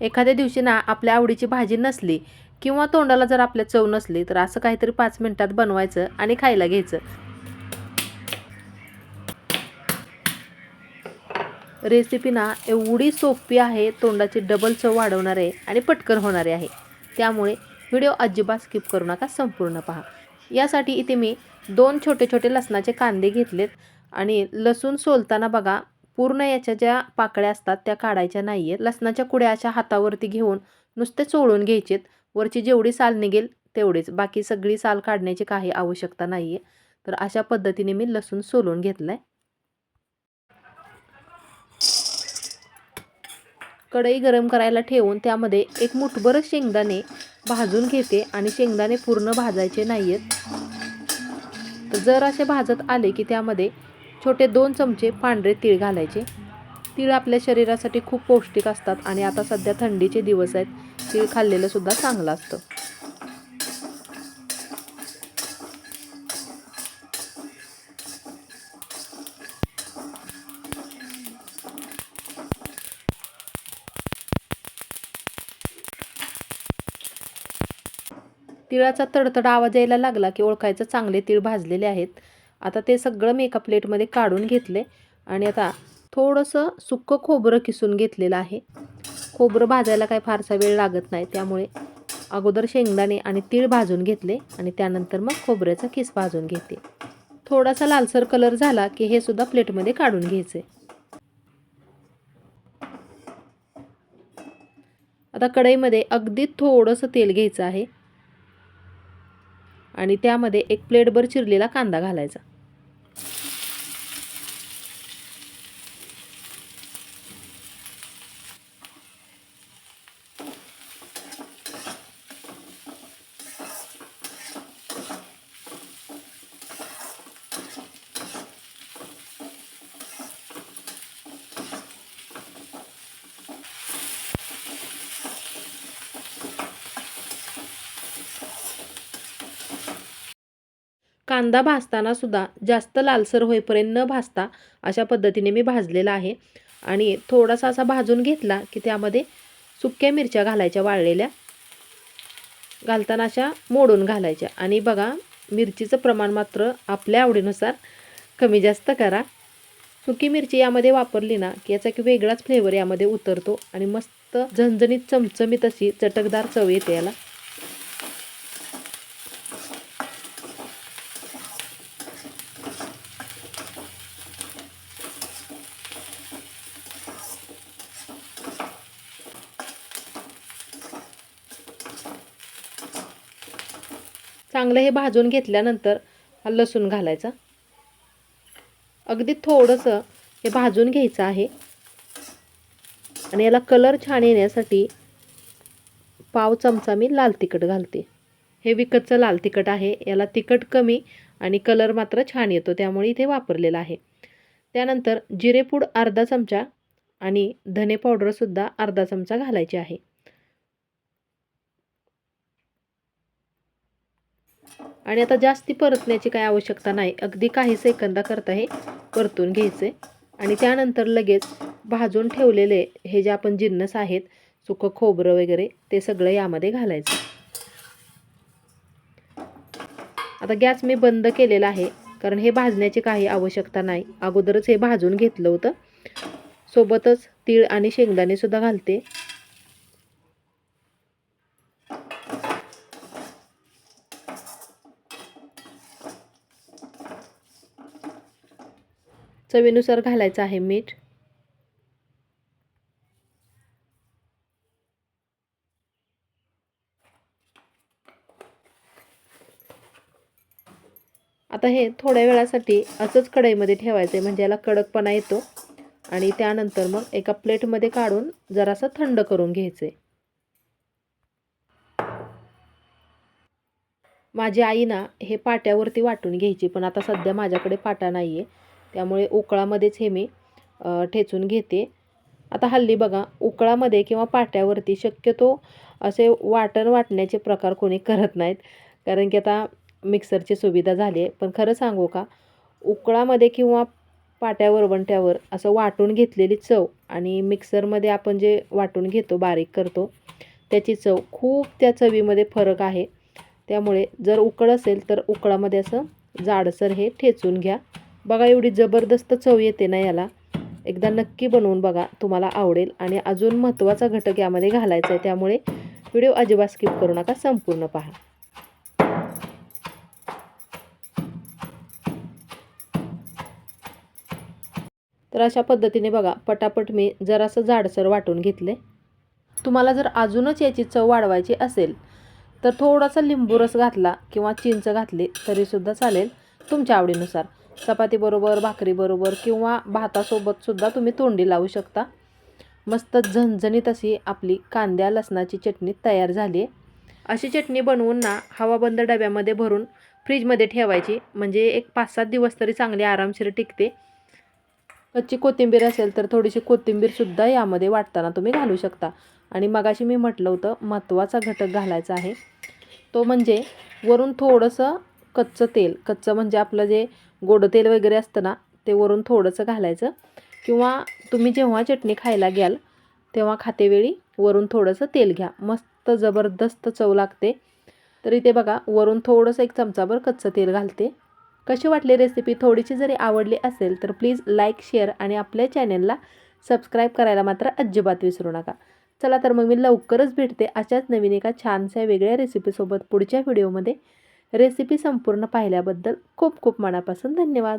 एखाद्या दिवशी ना आपल्या आवडीची भाजी नसली किंवा तोंडाला जर आपल्या चव नसली तर असं काहीतरी 5 मिनिटात बनवायचं आणि खायला घ्यायचं. रेसिपी ना एवढी सोपी आहे, तोंडाची डबल चव वाढवणार आहे आणि पटकन होणारी आहे. त्यामुळे व्हिडिओ अजिबात स्किप करू नका, संपूर्ण पहा. यासाठी इथे मी 2 छोटे छोटे लसणाचे कांदे घेतलेत आणि लसूण सोलताना बघा पूर्ण याच्या ज्या पाकळ्या असतात त्या काढायच्या नाही आहेत. लसणाच्या कुड्या अशा हातावरती घेऊन नुसते चोळून घ्यायचेत. वरची जेवढी साल निघेल तेवढीच, बाकी सगळी साल काढण्याची काही आवश्यकता नाही आहे. तर अशा पद्धतीने मी लसूण सोलून घेतलं आहे. कढई गरम करायला ठेवून त्यामध्ये एक मुठभर शेंगदाणे भाजून घेते आणि शेंगदाणे पूर्ण भाजायचे नाही आहेत. तर जर असे भाजत आले की त्यामध्ये छोटे 2 चमचे पांढरे तीळ घालायचे. तीळ आपल्या शरीरासाठी खूप पौष्टिक असतात आणि आता सध्या थंडीचे दिवस आहेत, तीळ खाल्लेलं सुद्धा चांगलं असतं. तिळाचा तडतड आवाज यायला लागला की ओळखायचं चांगले तीळ भाजलेले आहेत. आता ते सगळं मी एका प्लेटमध्ये काढून घेतले आणि आता थोडंसं सुक्कं खोबरं किसून घेतलेलं आहे. खोबरं भाजायला काही फारसा वेळ लागत नाही, त्यामुळे अगोदर शेंगदाणे आणि तीळ भाजून घेतले आणि त्यानंतर मग खोबऱ्याचा किस भाजून घेते. थोडासा लालसर कलर झाला की हे सुद्धा प्लेटमध्ये काढून घ्यायचे. आता कढईमध्ये अगदी थोडंसं तेल घ्यायचं आहे आणि त्यामध्ये एक प्लेटभर चिरलेला कांदा घालायचा. कांदा भाजताना सुद्धा जास्त लालसर होईपर्यंत न भाजता अशा पद्धतीने मी भाजलेला आहे आणि थोडासा असा भाजून घेतला की त्यामध्ये सुक्या मिरच्या घालायच्या, वाळलेल्या घालताना अशा मोडून घालायच्या. आणि बघा मिरचीचं प्रमाण मात्र आपल्या आवडीनुसार कमी जास्त करा. सुकी मिरची यामध्ये वापरली ना की याचा एक वेगळाच फ्लेवर यामध्ये उतरतो आणि मस्त झणझणीत चमचमीत अशी चटकदार चव येते याला. चांगलं हे भाजून घेतल्यानंतर हा लसूण घालायचा. अगदी थोडंसं हे भाजून घ्यायचं आहे आणि याला कलर छान येण्यासाठी पाव चमचा मी लाल तिखट घालते. हे विकतचं लाल तिखट आहे, याला तिखट कमी आणि कलर मात्र छान येतो, त्यामुळे इथे वापरलेला आहे. त्यानंतर जिरेपूड अर्धा चमचा आणि धने पावडरसुद्धा अर्धा चमचा घालायचे आहे. आणि आता जास्ती परतण्याची काही आवश्यकता नाही, अगदी काही सेकंदाकरता हे परतून घ्यायचे आणि त्यानंतर लगेच भाजून ठेवलेले हे जे आपण जिन्नस आहेत, सुकं खोबरं वगैरे, ते सगळं यामध्ये घालायचं. आता गॅस मी बंद केलेला आहे, कारण हे भाजण्याची काही आवश्यकता नाही, अगोदरच हे भाजून घेतलं होतं. सोबतच तीळ आणि शेंगदाणे सुद्धा घालते. चवीनुसार घालायचं आहे मीठ. आता हे थोड्या वेळासाठी असंच कढईमध्ये ठेवायचं आहे, म्हणजे याला कडकपणा येतो आणि त्यानंतर मग एका प्लेटमध्ये काढून जरासं थंड करून घ्यायचे. माझी आई ना हे पाट्यावरती वाटून घ्यायची, पण आता सध्या माझ्याकडे पाटा नाही आहे, त्यामुळे उकळामध्येच हे मी ठेचून घेते. आता हल्ली बघा उकळामध्ये किंवा पाट्यावरती शक्यतो असे वाटण्याचे प्रकार कोणी करत नाहीत, कारण की आता मिक्सरची सुविधा झाली आहे. पण खरं सांगू का, उकळामध्ये किंवा पाट्यावर वंट्यावर असं वाटून घेतलेली चव आणि मिक्सरमध्ये आपण जे वाटून घेतो बारीक करतो त्याची चव खूप त्या चवीमध्ये फरक आहे. त्यामुळे जर उकळ असेल तर उकळामध्ये असं जाडसर हे ठेचून घ्या. बघा एवढी जबरदस्त चव येते ना याला. एकदा नक्की बनवून बघा, तुम्हाला आवडेल. आणि अजून महत्त्वाचा घटक यामध्ये घालायचा आहे, त्यामुळे व्हिडिओ अजिबात स्किप करू नका, संपूर्ण पहा. तर अशा पद्धतीने बघा पटापट मी जरासं जाडसर वाटून घेतले. तुम्हाला जर अजूनच याची चव वाढवायची असेल तर थोडासा लिंबू रस घातला किंवा चिंच घातली तरीसुद्धा चालेल, तुमच्या आवडीनुसार. चपातीबरोबर, भाकरीबरोबर किंवा भातासोबतसुद्धा तुम्ही तोंडी लावू शकता. मस्त झणझणीत अशी आपली कांद्या लसणाची चटणी तयार झाली आहे. अशी चटणी बनवून ना हवाबंद डब्यामध्ये भरून फ्रीजमध्ये ठेवायची, म्हणजे एक 5-7 दिवस तरी चांगली आरामशीर टिकते. कच्ची कोथिंबीर असेल तर थोडीशी कोथिंबीरसुद्धा यामध्ये वाटताना तुम्ही घालू शकता. आणि मगाशी मी म्हटलं होतं महत्त्वाचा घटक घालायचा आहे, तो म्हणजे वरून थोडंसं कच्चं तेल. कच्चं म्हणजे आपलं जे गोडं तेल वगैरे असतं ना, ते वरून थोडंसं घालायचं. किंवा तुम्ही जेव्हा चटणी खायला घ्याल तेव्हा खातेवेळी वरून थोडंसं तेल घ्या, मस्त जबरदस्त चव लागते. तर इथे बघा वरून थोडंसं 1 चमचाभर कच्चं तेल घालते. कशी वाटली रेसिपी? थोडीशी जरी आवडली असेल तर प्लीज लाईक, शेअर आणि आपल्या चॅनलला सबस्क्राईब करायला मात्र अजिबात विसरू नका. चला तर मग मी लवकरच भेटते अशाच नवीन एका छानशा वेगळ्या रेसिपीसोबत पुढच्या व्हिडिओमध्ये. रेसिपी संपूर्ण पाहिल्याबद्दल खूप खूप मनापासून धन्यवाद.